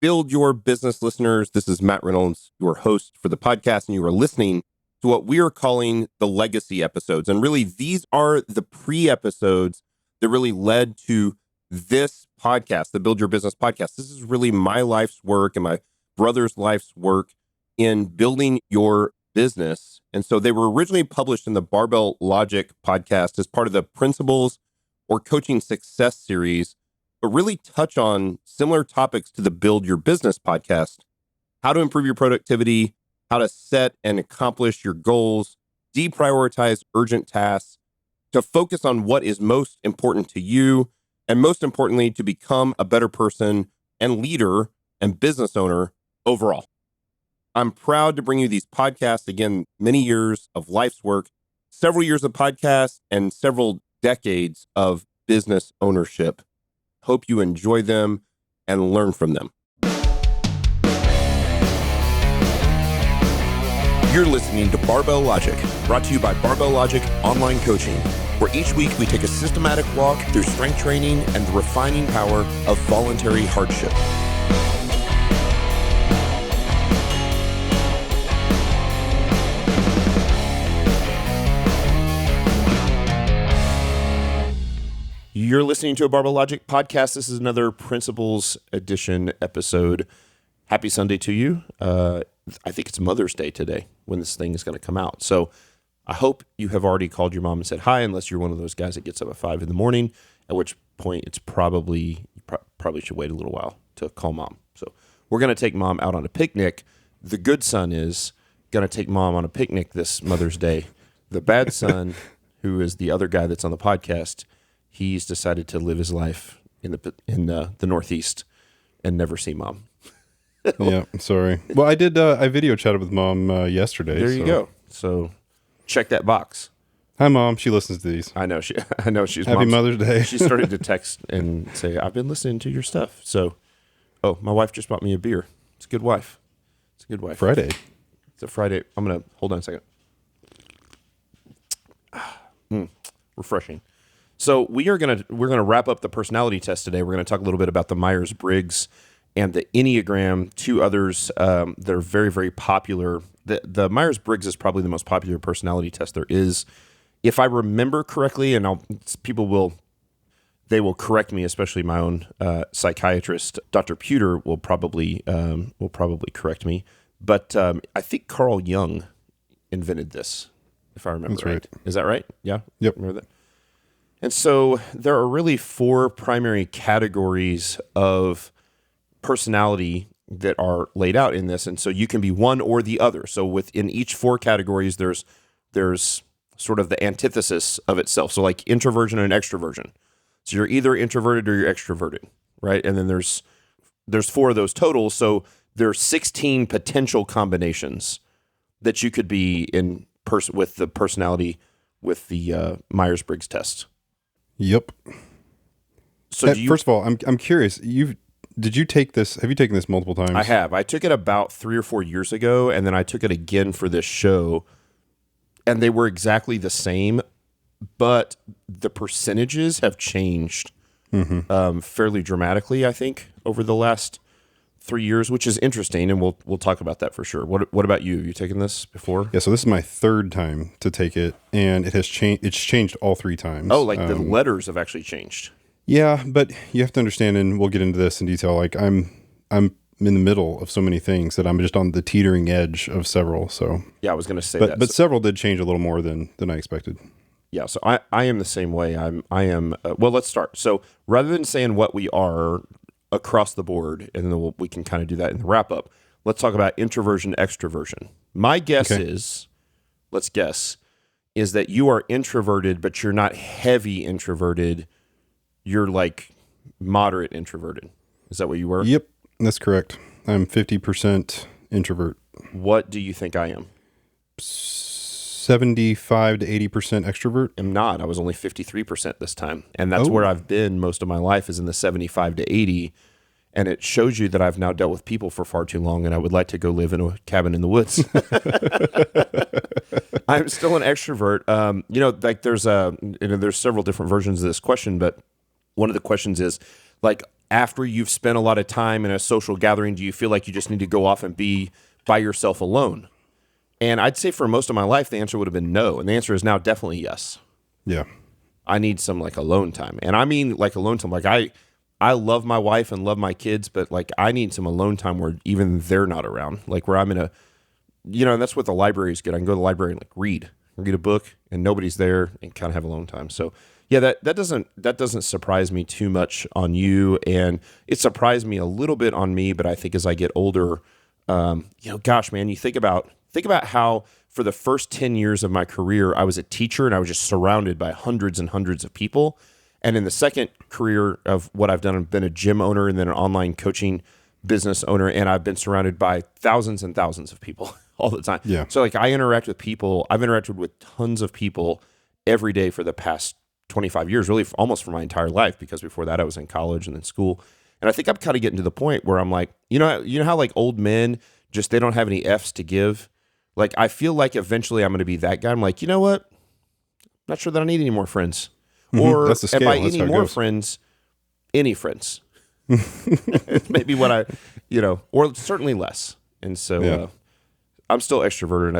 Build Your Business listeners. This is Matt Reynolds, your host for the podcast, and you are listening to what we are calling the legacy episodes. And really, these are the pre-episodes that really led to this podcast, the Build Your Business podcast. This is really my life's work and my brother's life's work in building your business. And so they were originally published in the Barbell Logic podcast as part of the Principles or Coaching Success series, but really touch on similar topics to the Build Your Business podcast: how to improve your productivity, how to set and accomplish your goals, deprioritize urgent tasks, to focus on what is most important to you, and most importantly, to become a better person and leader and business owner overall. I'm proud to bring you these podcasts. Again, many years of life's work, several years of podcasts, and several decades of business ownership. Hope you enjoy them and learn from them. You're listening to Barbell Logic, brought to you by Barbell Logic Online Coaching, where each week we take a systematic walk through strength training and the refining power of voluntary hardship. You're listening to a Barbell Logic podcast. This is another Principles Edition episode. Happy Sunday to you. I think it's Mother's Day today when this thing is going to come out. So I hope you have already called your mom and said hi, unless you're one of those guys that gets up at 5 a.m, at which point it's probably should wait a little while to call mom. So we're going to take mom out on a picnic. The good son is going to take mom on a picnic this Mother's Day. The bad son, who is the other guy that's on the podcast, he's decided to live his life in the Northeast and never see mom. Yeah, I'm sorry. Well, I did. I video chatted with mom yesterday. There you go. So check that box. Hi, Mom. She listens to these. I know she's Happy Mother's Day. She started to text and say, "I've been listening to your stuff." So, my wife just bought me a beer. It's a good wife. It's a good wife. Friday. It's a Friday. I'm gonna hold on a second. Refreshing. So we're gonna wrap up the personality test today. We're gonna talk a little bit about the Myers-Briggs and the Enneagram, two others that are very, very popular. The Myers-Briggs is probably the most popular personality test there is. If I remember correctly, and people will correct me, especially my own psychiatrist, Dr. Pewter will probably correct me. But I think Carl Jung invented this, if I remember right. Is that right? Yeah? Yep. Remember that? And so there are really 4 primary categories of personality that are laid out in this. And so you can be one or the other. So within each 4 categories, there's sort of the antithesis of itself. So like introversion and extroversion. So you're either introverted or you're extroverted, right? And then there's 4 of those total. So there's 16 potential combinations that you could be in with the personality with the Myers-Briggs test. Yep. So first of all, I'm curious. Did you take this? Have you taken this multiple times? I have. I took it about 3 or 4 years ago, and then I took it again for this show, and they were exactly the same, but the percentages have changed fairly dramatically, I think, over the last 3 years, which is interesting, and we'll talk about that for sure. What about you? Have you taken this before? Yeah, so this is my 3rd time to take it, and it has changed. It's changed all 3 times. Oh, like the letters have actually changed. Yeah, but you have to understand, and we'll get into this in detail. Like I'm in the middle of so many things that I'm just on the teetering edge of several. So yeah, I was going to say that. But several did change a little more than I expected. Yeah, so I am the same way. I am. Well, let's start. So rather than saying what we are across the board, and then we can kind of do that in the wrap up. Let's talk about introversion, extroversion. My guess is, let's guess, is that you are introverted, but you're not heavy introverted. You're like moderate introverted. Is that what you were? Yep, that's correct. I'm 50% introvert. What do you think I am? 75 to 80% extrovert. I'm not. I was only 53% this time. And that's where I've been most of my life, is in the 75 to 80. And it shows you that I've now dealt with people for far too long, and I would like to go live in a cabin in the woods. I'm still an extrovert. Like there's several different versions of this question, but one of the questions is like, after you've spent a lot of time in a social gathering, do you feel like you just need to go off and be by yourself alone? And I'd say for most of my life, the answer would have been no. And the answer is now definitely yes. Yeah. I need some like alone time. And I mean like alone time. Like I love my wife and love my kids, but like I need some alone time where even they're not around. Like where I'm in a, and that's what the library is good. I can go to the library and like read a book and nobody's there and kind of have alone time. So yeah, that doesn't surprise me too much on you. And it surprised me a little bit on me, but I think as I get older, gosh, man, you think about how for the first 10 years of my career, I was a teacher and I was just surrounded by hundreds and hundreds of people. And in the second career of what I've done, I've been a gym owner and then an online coaching business owner. And I've been surrounded by thousands and thousands of people all the time. Yeah. So like I interact with people. I've interacted with tons of people every day for the past 25 years, really almost for my entire life, because before that I was in college and then school. And I think I'm kind of getting to the point where I'm like, you know how like old men just, they don't have any F's to give. Like, I feel like eventually I'm going to be that guy. I'm like, you know what? Not sure that I need any more friends. Or That's the scale. if I That's any how it more goes. friends, any friends. Maybe what or certainly less. And so I'm still extroverted and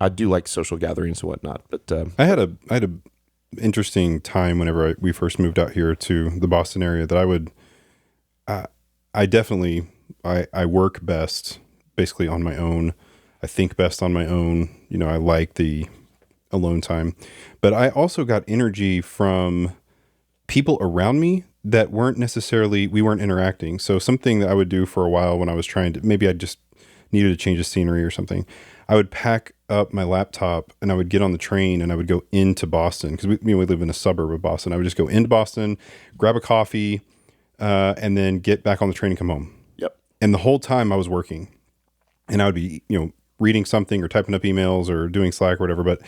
I do like social gatherings and whatnot. But I had a interesting time whenever we first moved out here to the Boston area that I definitely work best basically on my own. I think best on my own. I like the alone time, but I also got energy from people around me that we weren't interacting. So something that I would do for a while when I was maybe I just needed a change of scenery or something. I would pack up my laptop and I would get on the train and I would go into Boston because we live in a suburb of Boston. I would just go into Boston, grab a coffee, and then get back on the train and come home. Yep. And the whole time I was working and I would be, reading something or typing up emails or doing Slack or whatever, but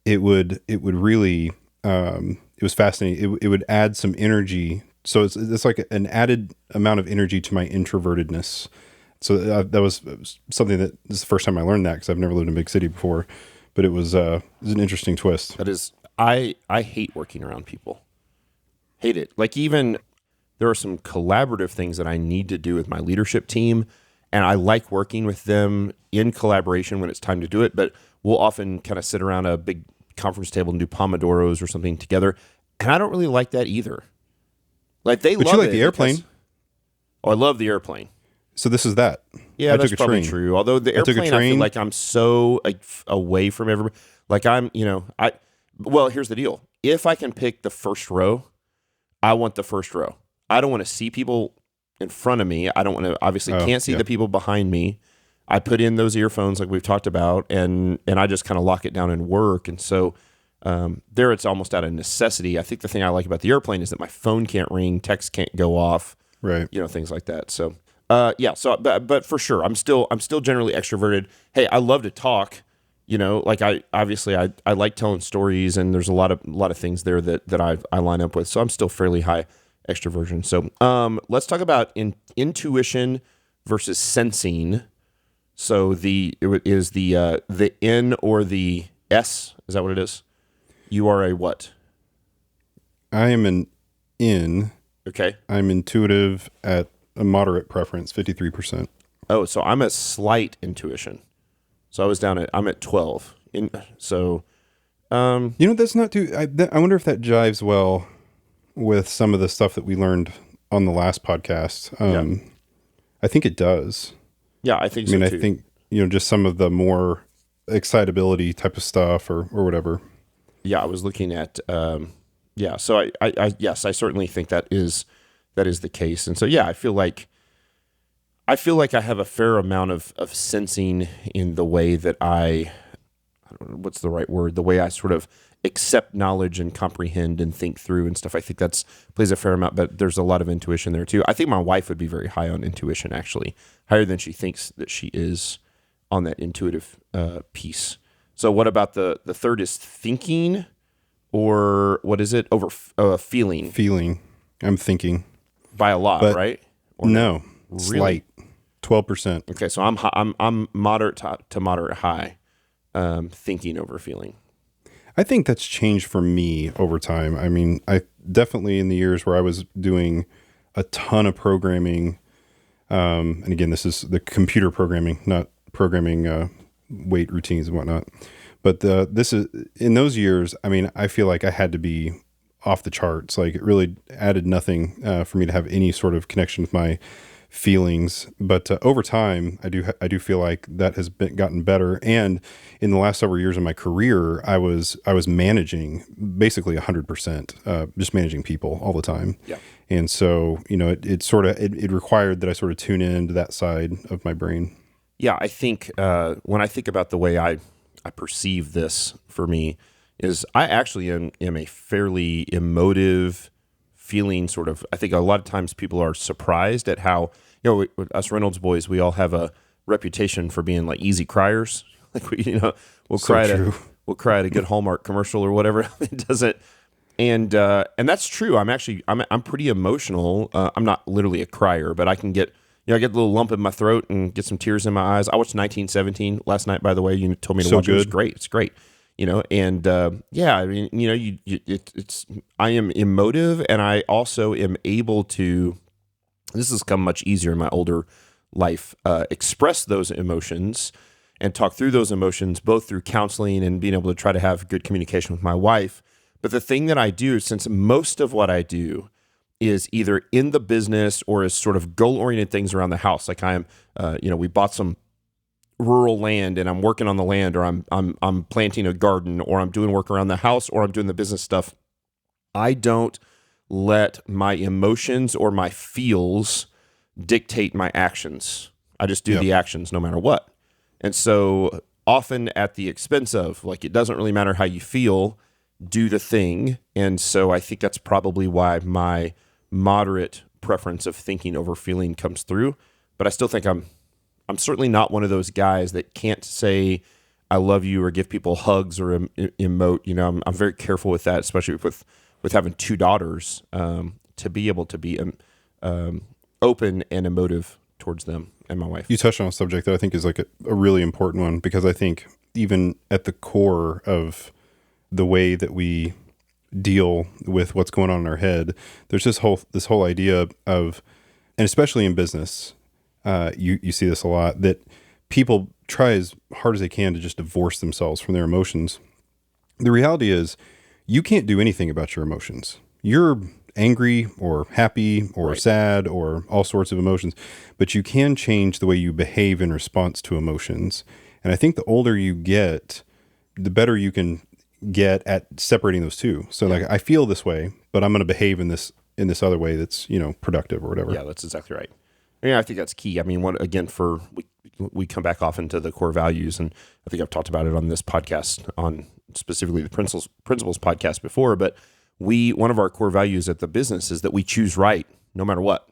it would really, it was fascinating. It would add some energy. So it's like an added amount of energy to my introvertedness. So that was something this is the first time I learned that because I've never lived in a big city before, but it was an interesting twist. that is, I hate working around people. Hate it. Like even there are some collaborative things that I need to do with my leadership team. And I like working with them in collaboration when it's time to do it, but we'll often kind of sit around a big conference table and do Pomodoros or something together. And I don't really like that either. Like But you like the airplane. I love the airplane. So this is that. Yeah, I that's took a probably train. true. Although the took a airplane, I feel train. like I'm so away from everybody. Like well, here's the deal. If I can pick the first row, I want the first row. I don't want to see people in front of me. I don't want to, obviously can't see the people behind me. I put in those earphones like we've talked about and I just kind of lock it down and work. And so there it's almost out of necessity. I think the thing I like about the airplane is that my phone can't ring, text can't go off, Right. Things like that. So but for sure, I'm still generally extroverted. Hey, I love to talk, like I like telling stories and there's a lot of things there that I line up with. So I'm still fairly high extroversion. So let's talk about intuition versus sensing. So the N or the S, is that what it is? You are a what? I am an N. Okay. I'm intuitive at a moderate preference, 53%. Oh, so I'm a slight intuition. So I'm at 12. That's not too, I wonder if that jives well with some of the stuff that we learned on the last podcast. I think it does. Yeah, I think so too. I think, just some of the more excitability type of stuff or whatever. Yeah, I was looking at, so yes, I certainly think that is the case. And so, yeah, I feel like I have a fair amount of sensing in the way that I don't know, what's the right word? The way I sort of accept knowledge and comprehend and think through and stuff. I think that's plays a fair amount, but there's a lot of intuition there too. I think my wife would be very high on intuition, actually, higher than she thinks that she is on that intuitive piece. So what about the third is thinking, or what is it? Over feeling. Feeling. I'm thinking. By a lot, But right? Or No, Really? slight. 12%. Okay, so I'm moderate to moderate high, thinking over feeling. I think that's changed for me over time. I mean, I definitely in the years where I was doing a ton of programming. And again, this is the computer programming, not programming weight routines and whatnot. But this is in those years. I mean, I feel like I had to be off the charts. Like it really added nothing for me to have any sort of connection with my feelings. But over time, I do feel like that has gotten better. And in the last several years of my career, I was managing basically 100%, just managing people all the time. Yeah. And so, it required that I sort of tune into that side of my brain. Yeah, I think when I think about the way I perceive this for me is I actually am a fairly emotive feeling sort of. I think a lot of times people are surprised at how, us Reynolds boys, we all have a reputation for being like easy criers. Like we'll cry at a good Hallmark commercial or whatever. It doesn't. And that's true. I'm pretty emotional. I'm not literally a crier, but I can get, I get a little lump in my throat and get some tears in my eyes. I watched 1917 last night, by the way. You told me to watch it. It was great. It's great. And I mean, I am emotive, and I also am able to, this has come much easier in my older life, express those emotions and talk through those emotions, both through counseling and being able to try to have good communication with my wife. But the thing that I do, since most of what I do is either in the business or is sort of goal-oriented things around the house, like I am, we bought some rural land and I'm working on the land, or I'm planting a garden, or I'm doing work around the house, or I'm doing the business stuff. I don't let my emotions or my feels dictate my actions. I just do the actions no matter what. And so often at the expense of, like, it doesn't really matter how you feel, do the thing. And so I think that's probably why my moderate preference of thinking over feeling comes through. But I still think I'm certainly not one of those guys that can't say I love you or give people hugs or emote. I'm very careful with that, especially with having two daughters, to be able to be open and emotive towards them and my wife. You touched on a subject that I think is like a really important one, because I think even at the core of the way that we deal with what's going on in our head, there's this whole idea of, and especially in business, you see this a lot, that people try as hard as they can to just divorce themselves from their emotions. The reality is you can't do anything about your emotions. You're angry or happy or sad or all sorts of emotions, but you can change the way you behave in response to emotions. And I think the older you get, the better you can get at separating those two. So like, I feel this way, but I'm going to behave in this other way that's, productive or whatever. Yeah, that's exactly right. Yeah, I think that's key. I mean, we come back off into the core values, and I think I've talked about it on this podcast, on specifically the principles podcast before, but one of our core values at the business is that we choose right no matter what.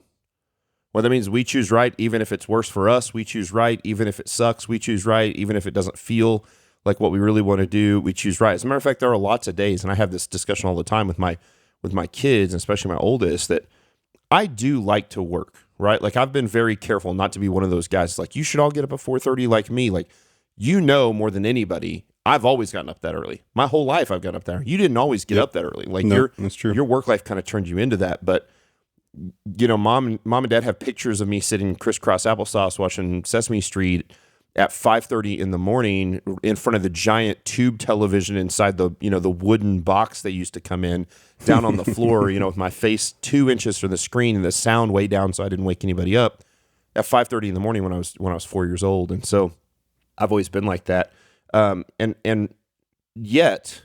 Well, that means we choose right even if it's worse for us. We choose right even if it sucks. We choose right even if it doesn't feel like what we really want to do. We choose right. As a matter of fact, there are lots of days, and I have this discussion all the time with my kids, and especially my oldest, that I do like to work, right? Like, I've been very careful not to be one of those guys like, you should all get up at 4:30 like me. Like, more than anybody, I've always gotten up that early. My whole life I've gotten up there. You didn't always get up that early. Like, that's true. Your work life kind of turned you into that. But, mom and dad have pictures of me sitting crisscross applesauce watching Sesame Street at 5:30 in the morning in front of the giant tube television inside the wooden box they used to come in, down on the floor, with my face 2 inches from the screen and the sound way down so I didn't wake anybody up at 5:30 in the morning when I was 4 years old. And so I've always been like that. And yet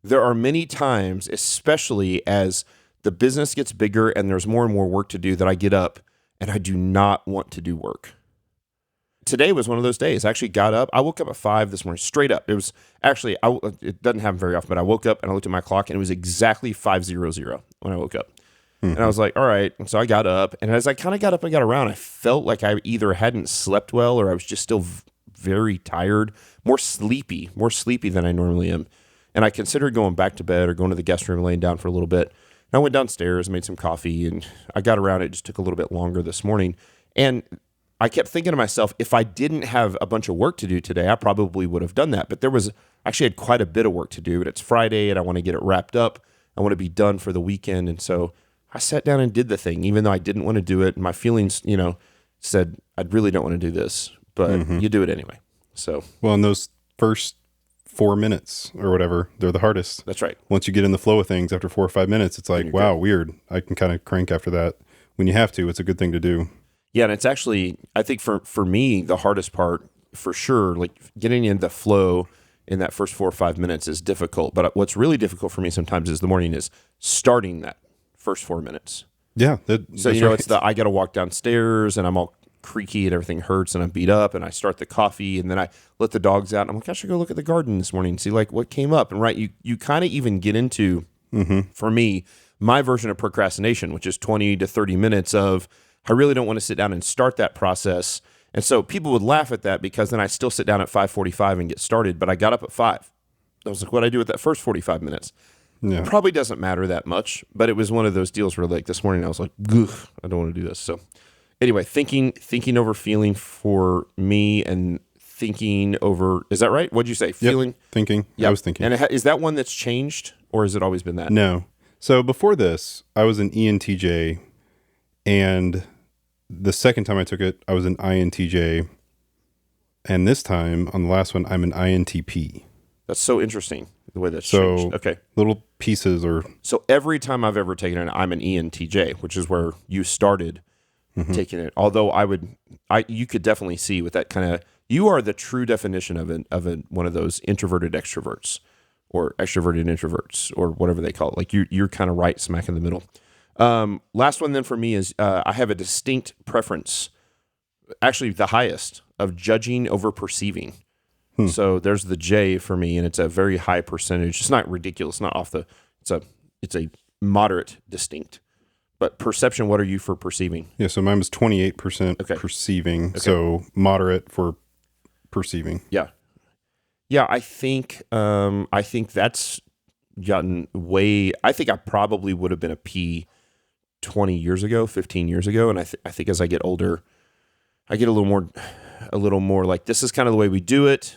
there are many times, especially as the business gets bigger and there's more and more work to do, that I get up and I do not want to do work. Today was one of those days. I actually got up. I woke up at 5 this morning, straight up. It was actually, it doesn't happen very often, but I woke up and I looked at my clock and it was exactly 5:00 when I woke up. Mm-hmm. And I was like, all right. And so I got up, and as I kind of got up and got around, I felt like I either hadn't slept well or I was just still very tired, more sleepy than I normally am. And I considered going back to bed or going to the guest room and laying down for a little bit. And I went downstairs, made some coffee, and I got around. It just took a little bit longer this morning. And I kept thinking to myself, if I didn't have a bunch of work to do today, I probably would have done that. But actually had quite a bit of work to do, and it's Friday and I want to get it wrapped up. I want to be done for the weekend. And so I sat down and did the thing, even though I didn't want to do it. My feelings, said I really don't want to do this, but you do it anyway. So, well, in those first 4 minutes or whatever, they're the hardest. that's right. Once you get in the flow of things after 4 or 5 minutes, it's like, wow, weird. I can kind of crank after that. When you have to, it's a good thing to do. Yeah, and it's actually, I think for me, the hardest part for sure, like getting in the flow in that first 4 or 5 minutes is difficult. But what's really difficult for me sometimes is the morning is starting that first 4 minutes. Yeah. So, that's right. it's I got to walk downstairs and I'm all creaky and everything hurts and I'm beat up and I start the coffee and then I let the dogs out and I'm like, I should go look at the garden this morning and see like what came up. And you kind of even get into, for me, my version of procrastination, which is 20 to 30 minutes of, I really don't want to sit down and start that process. And so people would laugh at that because then I still sit down at 5:45 and get started, but I got up at 5. I was like, what do I do with that first 45 minutes? Yeah. Probably doesn't matter that much, but it was one of those deals where like this morning I was like, ugh, I don't want to do this. So anyway, thinking over feeling for me and thinking over, is that right? What'd you say? Feeling? Thinking. Yep. I was thinking. And is that one that's changed or has it always been that? No. So before this, I was an ENTJ, and the second time I took it, I was an INTJ. And this time, on the last one, I'm an INTP. That's so interesting, the way that's So changed. Okay. little pieces or... So every time I've ever taken it, I'm an ENTJ, which is where you started taking it. Although you could definitely see with that kind of, you are the true definition of one of those introverted extroverts or extroverted introverts or whatever they call it. Like you're kind of right smack in the middle. Last one then for me is I have a distinct preference, actually the highest, of judging over perceiving. So there's the J for me, and it's a very high percentage. It's not ridiculous, not off the. It's a moderate distinct, but perception. What are you for perceiving? Yeah, so mine was 28% perceiving, so moderate for perceiving. Yeah. I think that's gotten way. I think I probably would have been a P 20 years ago, 15 years ago, and I think as I get older, I get a little more like this is kind of the way we do it.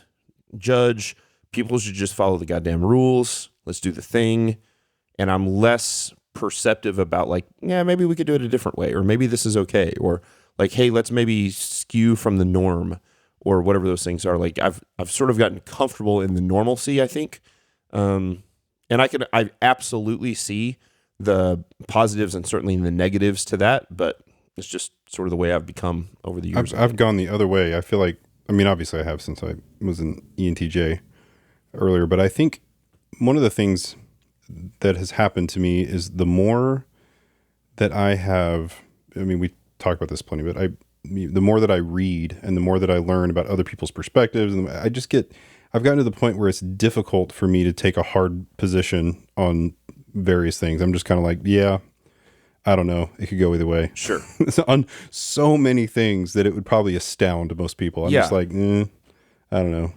Judge, people should just follow the goddamn rules. Let's do the thing. And I'm less perceptive about like, yeah, maybe we could do it a different way, or maybe this is okay, or like, hey, let's maybe skew from the norm, or whatever those things are. Like I've sort of gotten comfortable in the normalcy, I think. And I absolutely see the positives and certainly the negatives to that, but it's just sort of the way I've become over the years. I've gone the other way. I feel like, obviously I have since I was an ENTJ earlier, but I think one of the things that has happened to me is the more that I have, we talk about this plenty, but the more that I read and the more that I learn about other people's perspectives, and I've gotten to the point where it's difficult for me to take a hard position on various things. I'm just kind of like, yeah, I don't know. It could go either way. Sure. On so many things that it would probably astound most people. I'm just like, I don't know.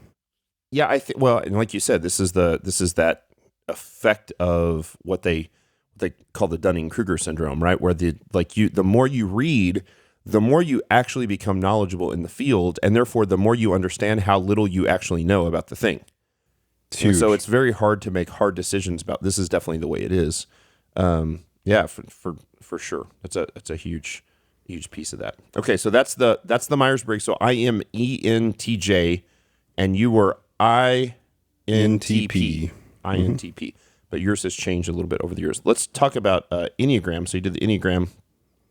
Yeah, I think. Well, and like you said, this is that effect of what they call the Dunning-Kruger syndrome, right? Where the more you read, the more you actually become knowledgeable in the field, and therefore the more you understand how little you actually know about the thing. So it's very hard to make hard decisions about this is definitely the way it is. Yeah, for sure. That's a huge piece of that. Okay, so that's the Myers-Briggs. So I am ENTJ, and you were INTP. INTP. But yours has changed a little bit over the years. Let's talk about Enneagram. So you did the Enneagram. I'm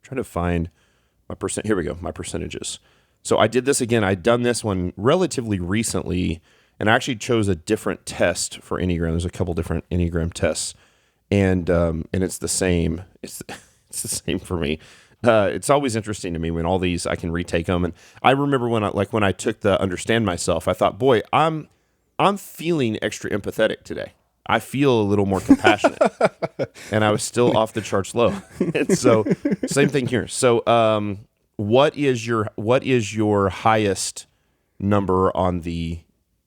trying to find my percent. Here we go. My percentages. So I did this again. I'd done this one relatively recently, and I actually chose a different test for Enneagram. There's a couple different Enneagram tests. And it's the same. It's the same for me. It's always interesting to me when all these I can retake them. And I remember when I took the Understand Myself, I thought, boy, I'm feeling extra empathetic today. I feel a little more compassionate, and I was still off the charts low. And so same thing here. So what is your highest number on the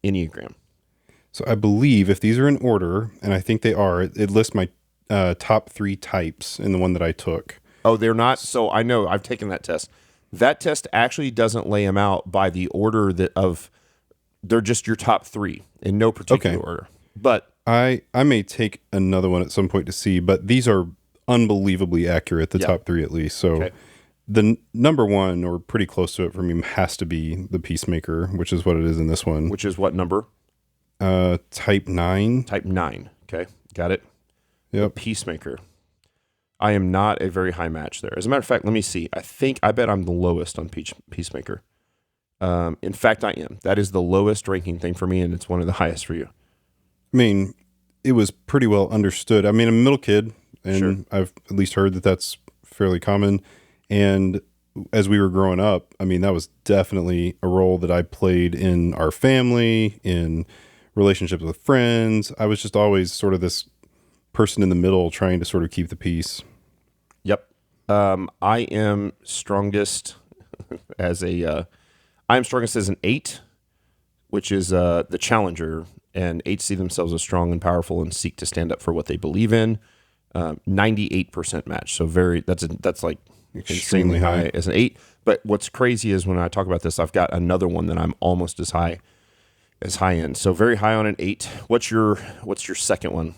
Enneagram? So I believe if these are in order, and I think they are, it lists my top 3 types in the one that I took. Oh, they're not? So I know, I've taken that test. That test actually doesn't lay them out by the order they're just your top 3 in no particular order. But I may take another one at some point to see, but these are unbelievably accurate, the Yeah. top three at least. So Okay. the number one, or pretty close to it for me, has to be the Peacemaker, which is what it is in this one. Which is what number? Type 9. Type 9. Okay. Got it. The Yep. Peacemaker. I am not a very high match there. As a matter of fact, let me see. I bet I'm the lowest on Peacemaker. In fact, I am. That is the lowest ranking thing for me, and it's one of the highest for you. I mean, it was pretty well understood. I mean, I'm a middle kid, and Sure. I've at least heard that that's fairly common. And as we were growing up, I mean, that was definitely a role that I played in our family, in relationships with friends. I was just always sort of this person in the middle trying to sort of keep the peace. Yep. I am strongest as an 8, which is the challenger, and 8 see themselves as strong and powerful and seek to stand up for what they believe in. 98% match. So that's like Extremely insanely high high. as an 8. But what's crazy is when I talk about this, I've got another one that I'm almost as high in. So very high on an 8. What's your second one?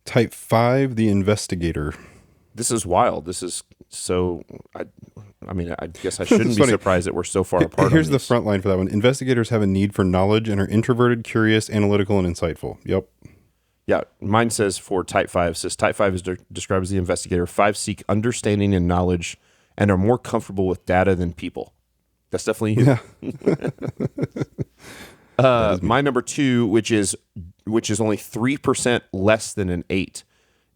Type 5, the Investigator. This is wild. This is so. I mean, I guess I shouldn't be funny. surprised that we're so far apart. Here's on the these. front line for that one. Investigators have a need for knowledge and are introverted, curious, analytical, and insightful. Yep. Yeah, mine says for type 5, type 5 is described as the investigator. 5 seek understanding and knowledge and are more comfortable with data than people. That's definitely you. Yeah. My number 2, which is only 3% less than an 8,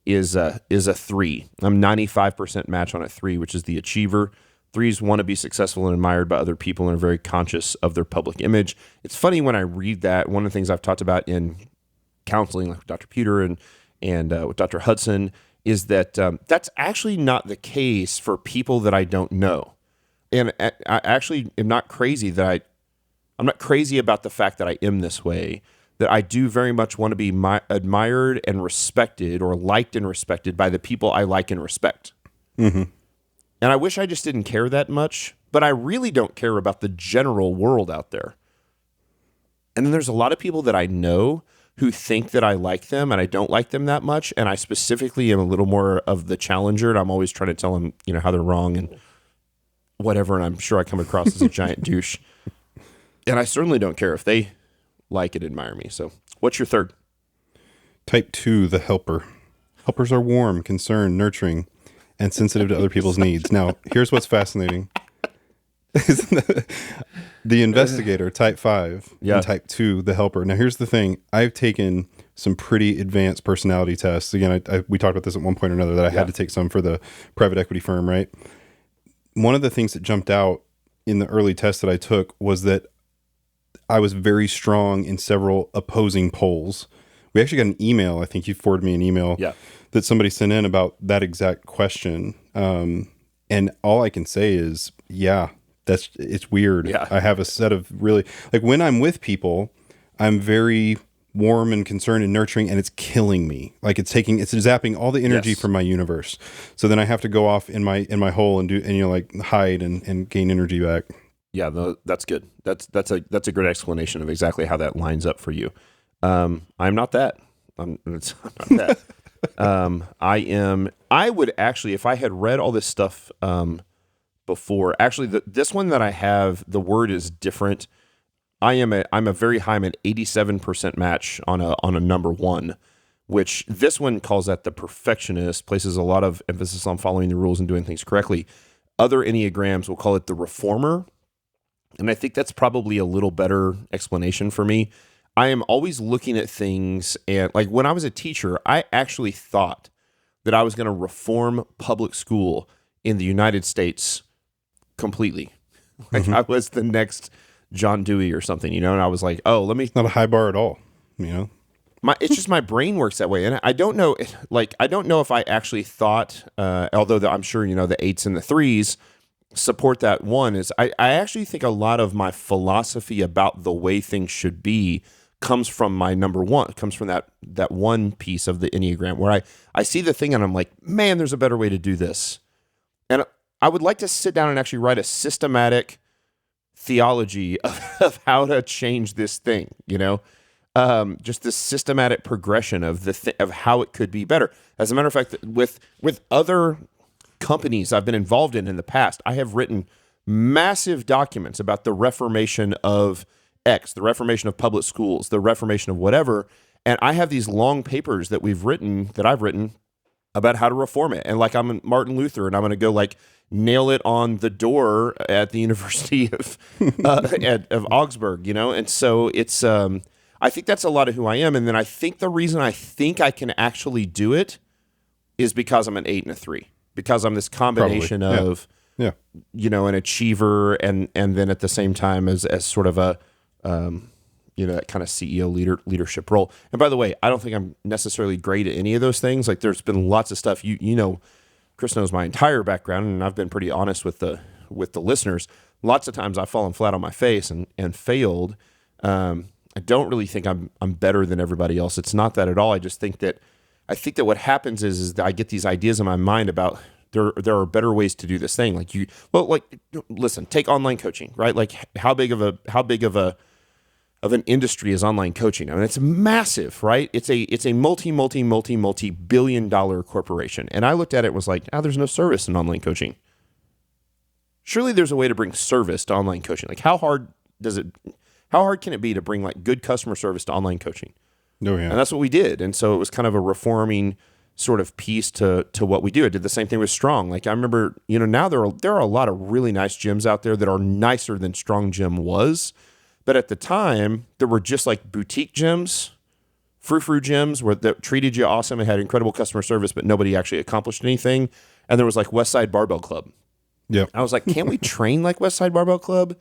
is a 3. I'm 95% match on a 3, which is the achiever. 3s want to be successful and admired by other people and are very conscious of their public image. It's funny when I read that. One of the things I've talked about in counseling, like with Dr. Peter and with Dr. Hudson, is that that's actually not the case for people that I don't know. And I actually am not crazy I'm not crazy about the fact that I am this way, that I do very much want to be admired and respected, or liked and respected by the people I like and respect. Mm-hmm. And I wish I just didn't care that much, but I really don't care about the general world out there. And then there's a lot of people that I know who think that I like them and I don't like them that much. And I specifically am a little more of the challenger, and I'm always trying to tell them, how they're wrong and whatever. And I'm sure I come across as a giant douche. And I certainly don't care if they like and admire me. So what's your third? Type 2, the Helper. Helpers are warm, concerned, nurturing, and sensitive to other people's needs. Now, here's what's fascinating. The Investigator, type 5, Yeah. and type 2, the Helper. Now, here's the thing. I've taken some pretty advanced personality tests. Again, we talked about this at one point or another, that I had to take some for the private equity firm, right? One of the things that jumped out in the early tests that I took was that I was very strong in several opposing poles. We actually got an email. I think you forwarded me an email that somebody sent in about that exact question. And all I can say is, it's weird. Yeah. I have a set of really, like, when I'm with people, I'm very warm and concerned and nurturing, and it's killing me. Like, it's zapping all the energy from my universe. So then I have to go off in my hole and hide and gain energy back. Yeah, no, that's good. That's a great explanation of exactly how that lines up for you. I'm not that. I'm not that. I would actually, if I had read all this stuff before, actually this one that I have, the word is different. I'm a very high, I'm an 87% match on a number 1, which this one calls that the perfectionist, places a lot of emphasis on following the rules and doing things correctly. Other Enneagrams will call it the reformer. And I think that's probably a little better explanation for me. I am always looking at things, and like when I was a teacher, I actually thought that I was going to reform public school in the United States completely. Like I was the next John Dewey or something, and I was like, oh, It's not a high bar at all, it's just my brain works that way. And I don't know, if I actually thought, although I'm sure, the 8s and the 3s support that one, is I actually think a lot of my philosophy about the way things should be comes from my number 1, comes from that one piece of the Enneagram where I see the thing and I'm like, man, there's a better way to do this. And I would like to sit down and actually write a systematic theology of how to change this thing, just this systematic progression of of how it could be better. As a matter of fact, with other companies I've been involved in the past, I have written massive documents about the reformation of X, the reformation of public schools, the reformation of whatever. And I have these long papers that I've written about how to reform it. And like I'm Martin Luther, and I'm going to go like nail it on the door at the University of of Augsburg, you know. And so it's I think that's a lot of who I am. And then I think the reason I think I can actually do it is because I'm an 8 and a 3, because I'm this combination of you know, an achiever and then at the same time as sort of a you know, that kind of CEO leadership role. And by the way, I don't think I'm necessarily great at any of those things. Like there's been lots of stuff, you know, Chris knows my entire background, and I've been pretty honest with the listeners. Lots of times I've fallen flat on my face and failed. I don't really think I'm better than everybody else. It's not that at all. I just think that what happens is that I get these ideas in my mind about there are better ways to do this thing. Like listen, take online coaching, right? Like how big of an industry is online coaching? I mean, it's massive, right? It's a multi-billion-dollar corporation. And I looked at it and was like, there's no service in online coaching. Surely there's a way to bring service to online coaching. Like how hard can it be to bring like good customer service to online coaching? Oh, yeah. And that's what we did. And so it was kind of a reforming sort of piece to what we do. I did the same thing with Strong. Like I remember, you know, now there are a lot of really nice gyms out there that are nicer than Strong Gym was. But at the time, there were just like boutique gyms, frou-frou gyms that treated you awesome and had incredible customer service, but nobody actually accomplished anything. And there was like Westside Barbell Club. Yeah. I was like, can't we train like Westside Barbell Club,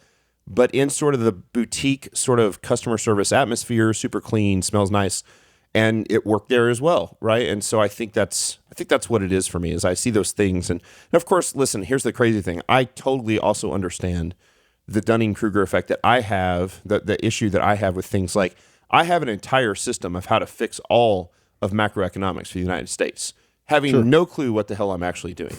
but in sort of the boutique sort of customer service atmosphere, super clean, smells nice, and it worked there as well, right? And so I think that's what it is for me, is I see those things. And of course, listen, here's the crazy thing. I totally also understand the Dunning-Kruger effect that I have, the issue that I have with things like I have an entire system of how to fix all of macroeconomics for the United States, having no clue what the hell I'm actually doing,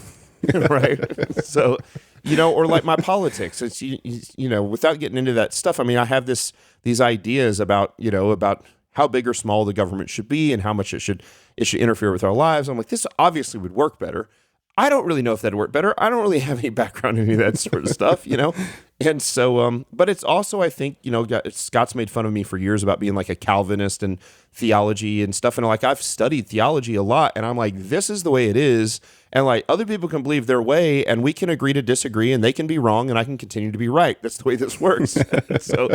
right? So, you know, or like my politics, it's, you know, without getting into that stuff, I mean, I have these ideas about, you know, about how big or small the government should be and how much it should interfere with our lives. I'm like, this obviously would work better. I don't really know if that'd work better. I don't really have any background in any of that sort of stuff, you know? And so, but it's also, I think, you know, Scott's made fun of me for years about being like a Calvinist and theology and stuff. And like, I've studied theology a lot, and I'm like, this is the way it is. And like, other people can believe their way, and we can agree to disagree, and they can be wrong, and I can continue to be right. That's the way this works. so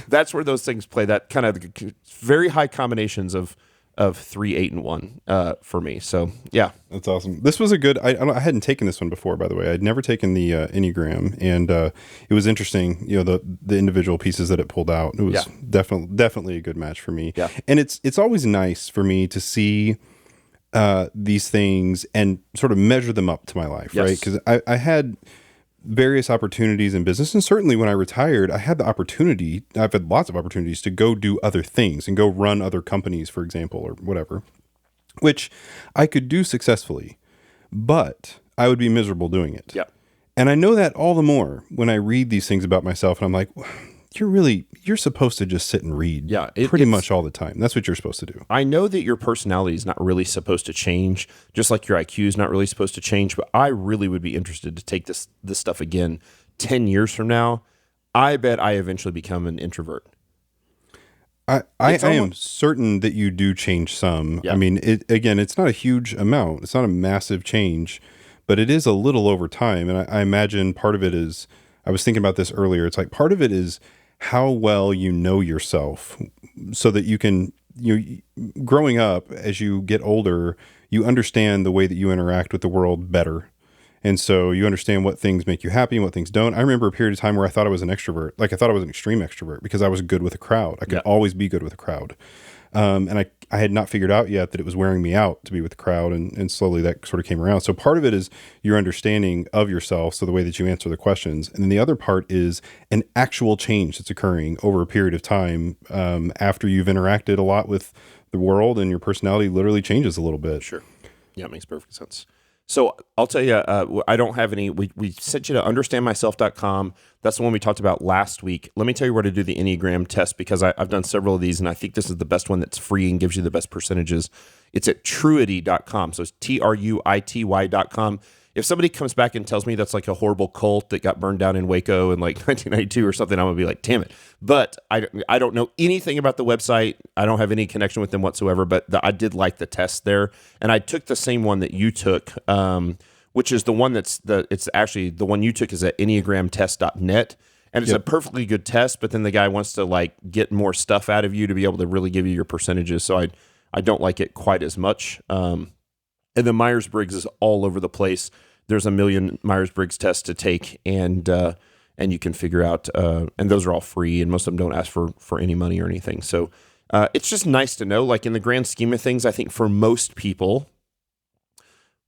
that's where those things play, that kind of very high combinations of 3, 8, and 1 for me. So yeah, that's awesome. This was a good. I hadn't taken this one before, by the way. I'd never taken the Enneagram, and it was interesting. You know, the individual pieces that it pulled out. It was definitely a good match for me. Yeah, and it's always nice for me to see these things and sort of measure them up to my life, right? Because I had various opportunities in business, and certainly when I retired, I've had lots of opportunities to go do other things and go run other companies, for example, or whatever, which I could do successfully, but I would be miserable doing it. Yeah. And I know that all the more when I read these things about myself, and I'm like, you're supposed to just sit and read pretty much all the time. That's what you're supposed to do. I know that your personality is not really supposed to change, just like your IQ is not really supposed to change, but I really would be interested to take this stuff again 10 years from now. I bet I eventually become an introvert. I am certain that you do change some. Yeah. I mean, it's not a huge amount. It's not a massive change, but it is a little over time. And I imagine part of it is, I was thinking about this earlier. It's like part of it is how well you know yourself, so that you can, growing up, as you get older, you understand the way that you interact with the world better. And so you understand what things make you happy and what things don't. I remember a period of time where I thought I was an extrovert. Like I thought I was an extreme extrovert because I was good with a crowd. I could always be good with a crowd. And I had not figured out yet that it was wearing me out to be with the crowd, and slowly that sort of came around. So part of it is your understanding of yourself, so the way that you answer the questions. And then the other part is an actual change that's occurring over a period of time after you've interacted a lot with the world, and your personality literally changes a little bit. Sure. Yeah, it makes perfect sense. So I'll tell you, I don't have any. We sent you to understandmyself.com. That's the one we talked about last week. Let me tell you where to do the Enneagram test, because I've done several of these, and I think this is the best one that's free and gives you the best percentages. It's at truity.com. So it's TRUITY.com. If somebody comes back and tells me that's like a horrible cult that got burned down in Waco in like 1992 or something, I'm going to be like, damn it. But I don't know anything about the website. I don't have any connection with them whatsoever, but I did like the test there. And I took the same one that you took, which is the one it's actually the one you took is at enneagramtest.net. And it's a perfectly good test, but then the guy wants to like get more stuff out of you to be able to really give you your percentages. So I don't like it quite as much. And then Myers-Briggs is all over the place. There's a million Myers-Briggs tests to take, and you can figure out, and those are all free, and most of them don't ask for any money or anything. So it's just nice to know, like in the grand scheme of things, I think for most people,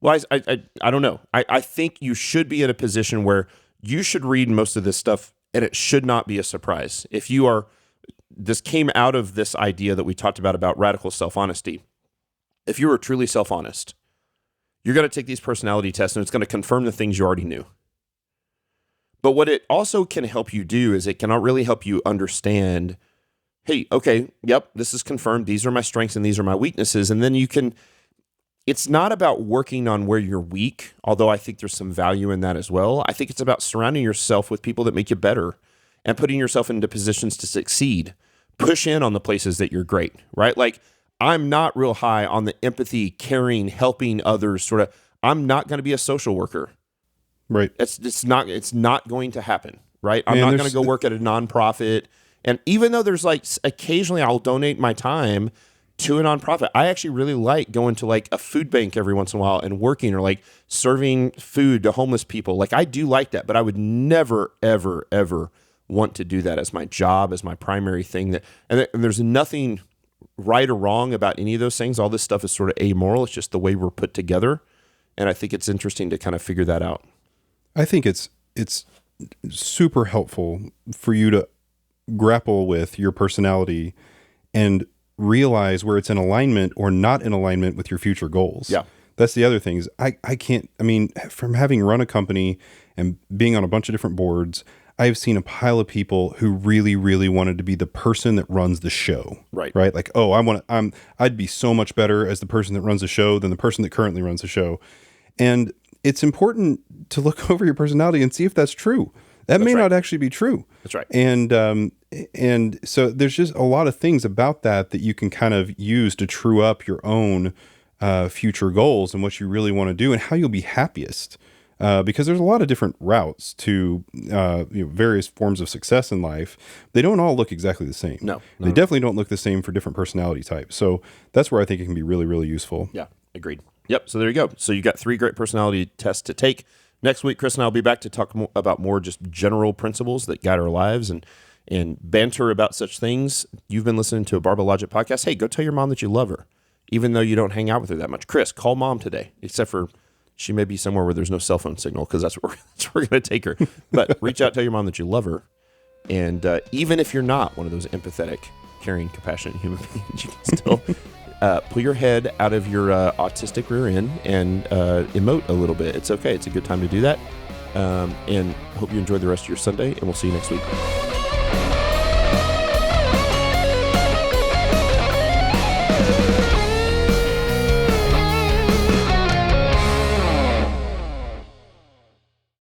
well, I don't know. I think you should be in a position where you should read most of this stuff, and it should not be a surprise. If you are, this came out of this idea that we talked about radical self-honesty. If you are truly self-honest, you're going to take these personality tests, and it's going to confirm the things you already knew. But what it also can help you do is it can really help you understand, hey, okay, yep, this is confirmed. These are my strengths and these are my weaknesses. And then you can, it's not about working on where you're weak, although I think there's some value in that as well. I think it's about surrounding yourself with people that make you better and putting yourself into positions to succeed. Push in on the places that you're great, right? Like, I'm not real high on the empathy, caring, helping others sort of. I'm not going to be a social worker. Right. It's not going to happen, right? I'm not going to go work at a nonprofit. And even though there's like occasionally I'll donate my time to a nonprofit, I actually really like going to like a food bank every once in a while and working, or like serving food to homeless people. Like I do like that, but I would never, ever, ever want to do that as my job, as my primary thing. And there's nothing right or wrong about any of those things. All this stuff is sort of amoral. It's just the way we're put together. And I think it's interesting to kind of figure that out. I think it's super helpful for you to grapple with your personality and realize where it's in alignment or not in alignment with your future goals. Yeah. That's the other thing is I mean, from having run a company and being on a bunch of different boards, I've seen a pile of people who really, really wanted to be the person that runs the show. Right. Right. Like, oh, I'd be so much better as the person that runs the show than the person that currently runs the show. And it's important to look over your personality and see if that's true. That may not actually be true. That's right. And so there's just a lot of things about that you can kind of use to true up your own future goals and what you really want to do and how you'll be happiest. Because there's a lot of different routes to various forms of success in life. They don't all look exactly the same. No. They definitely don't look the same for different personality types. So that's where I think it can be really, really useful. Yeah, agreed. Yep, so there you go. So you got 3 great personality tests to take. Next week, Chris and I will be back to talk about more just general principles that guide our lives and banter about such things. You've been listening to a Barbell Logic podcast. Hey, go tell your mom that you love her, even though you don't hang out with her that much. Chris, call mom today, except for she may be somewhere where there's no cell phone signal, because that's where we're going to take her. But reach out, tell your mom that you love her. And even if you're not one of those empathetic, caring, compassionate human beings, you can still pull your head out of your autistic rear end and emote a little bit. It's okay. It's a good time to do that. And hope you enjoy the rest of your Sunday, and we'll see you next week.